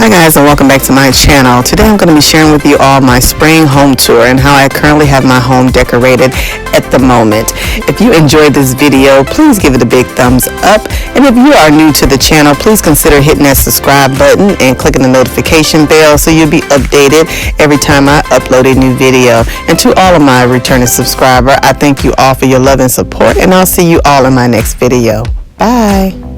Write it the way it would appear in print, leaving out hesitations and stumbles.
Hi guys, and welcome back to my channel. Today I'm going to be sharing with you all my spring home tour and how I currently have my home decorated at the moment. If you enjoyed this video, please give it a big thumbs up, and if you are new to the channel, please consider hitting that subscribe button and clicking the notification bell so you'll be updated every time I upload a new video. And to all of my returning subscribers, I thank you all for your love and support, and I'll see you all in my next video. Bye.